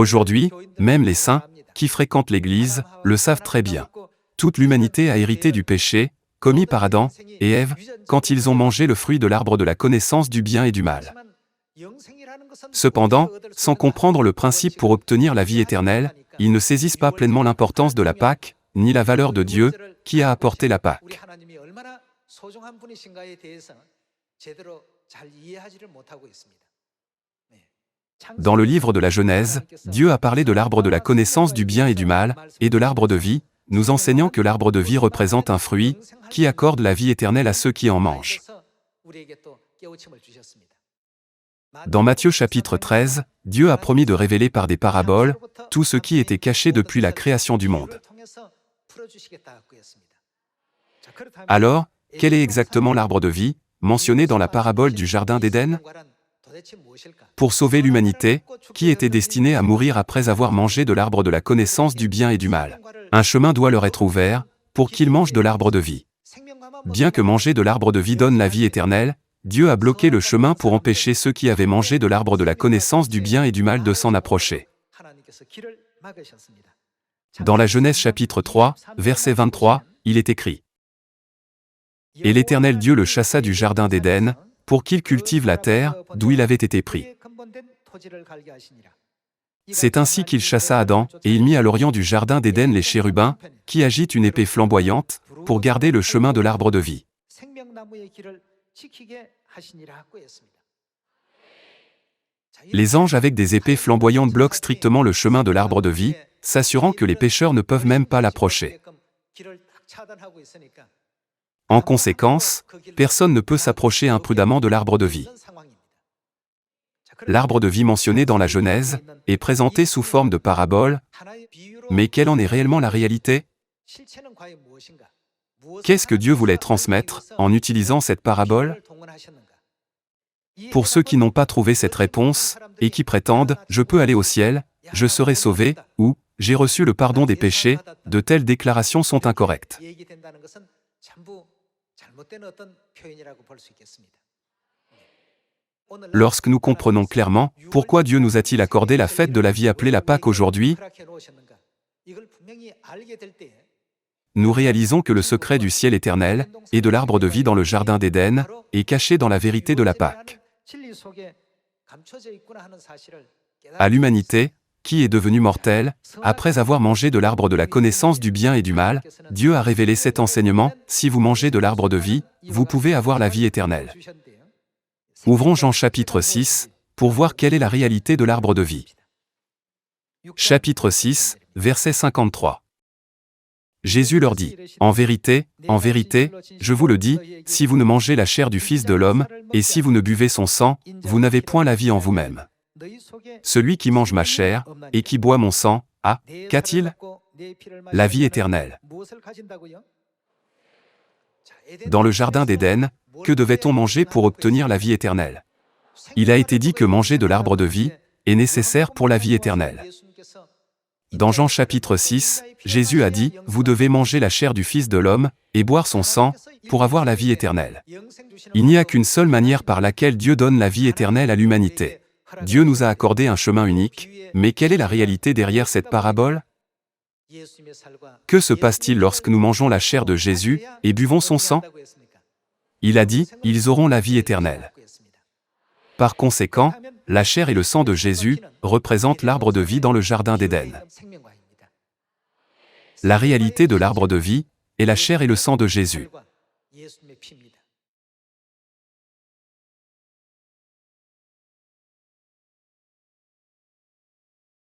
Aujourd'hui, même les saints, qui fréquentent l'Église, le savent très bien. Toute l'humanité a hérité du péché, commis par Adam et Ève, quand ils ont mangé le fruit de l'arbre de la connaissance du bien et du mal. Cependant, sans comprendre le principe pour obtenir la vie éternelle, ils ne saisissent pas pleinement l'importance de la Pâque, ni la valeur de Dieu, qui a apporté la Pâque. Dans le livre de la Genèse, Dieu a parlé de l'arbre de la connaissance du bien et du mal, et de l'arbre de vie, nous enseignant que l'arbre de vie représente un fruit, qui accorde la vie éternelle à ceux qui en mangent. Dans Matthieu chapitre 13, Dieu a promis de révéler par des paraboles, tout ce qui était caché depuis la création du monde. Alors, quel est exactement l'arbre de vie, mentionné dans la parabole du Jardin d'Éden ? Pour sauver l'humanité, qui était destinée à mourir après avoir mangé de l'arbre de la connaissance du bien et du mal. Un chemin doit leur être ouvert, pour qu'ils mangent de l'arbre de vie. Bien que manger de l'arbre de vie donne la vie éternelle, Dieu a bloqué le chemin pour empêcher ceux qui avaient mangé de l'arbre de la connaissance du bien et du mal de s'en approcher. Dans la Genèse chapitre 3, verset 23, il est écrit : « Et l'Éternel Dieu le chassa du Jardin d'Éden, pour qu'il cultive la terre, d'où il avait été pris. C'est ainsi qu'il chassa Adam, et il mit à l'orient du Jardin d'Éden les chérubins, qui agitent une épée flamboyante, pour garder le chemin de l'arbre de vie. » Les anges avec des épées flamboyantes bloquent strictement le chemin de l'arbre de vie, s'assurant que les pécheurs ne peuvent même pas l'approcher. En conséquence, personne ne peut s'approcher imprudemment de l'arbre de vie. L'arbre de vie mentionné dans la Genèse est présenté sous forme de parabole, mais quelle en est réellement la réalité ? Qu'est-ce que Dieu voulait transmettre en utilisant cette parabole ? Pour ceux qui n'ont pas trouvé cette réponse, et qui prétendent « je peux aller au ciel, je serai sauvé » ou « j'ai reçu le pardon des péchés », de telles déclarations sont incorrectes. Lorsque nous comprenons clairement pourquoi Dieu nous a-t-il accordé la fête de la vie appelée la Pâque aujourd'hui, nous réalisons que le secret du ciel éternel et de l'arbre de vie dans le Jardin d'Éden est caché dans la vérité de la Pâque. À l'humanité, qui est devenue mortelle, après avoir mangé de l'arbre de la connaissance du bien et du mal, Dieu a révélé cet enseignement : si vous mangez de l'arbre de vie, vous pouvez avoir la vie éternelle. Ouvrons Jean chapitre 6, pour voir quelle est la réalité de l'arbre de vie. Chapitre 6, verset 53. Jésus leur dit : en vérité, je vous le dis, si vous ne mangez la chair du Fils de l'homme, et si vous ne buvez son sang, vous n'avez point la vie en vous-même. Celui qui mange ma chair, et qui boit mon sang, a, qu'a-t-il ? La vie éternelle. Dans le Jardin d'Éden, que devait-on manger pour obtenir la vie éternelle ? Il a été dit que manger de l'arbre de vie est nécessaire pour la vie éternelle. Dans Jean chapitre 6, Jésus a dit : vous devez manger la chair du Fils de l'homme, et boire son sang, pour avoir la vie éternelle. Il n'y a qu'une seule manière par laquelle Dieu donne la vie éternelle à l'humanité. Dieu nous a accordé un chemin unique, mais quelle est la réalité derrière cette parabole ? Que se passe-t-il lorsque nous mangeons la chair de Jésus, et buvons son sang ? Il a dit : ils auront la vie éternelle. Par conséquent, la chair et le sang de Jésus représentent l'arbre de vie dans le Jardin d'Éden. La réalité de l'arbre de vie est la chair et le sang de Jésus.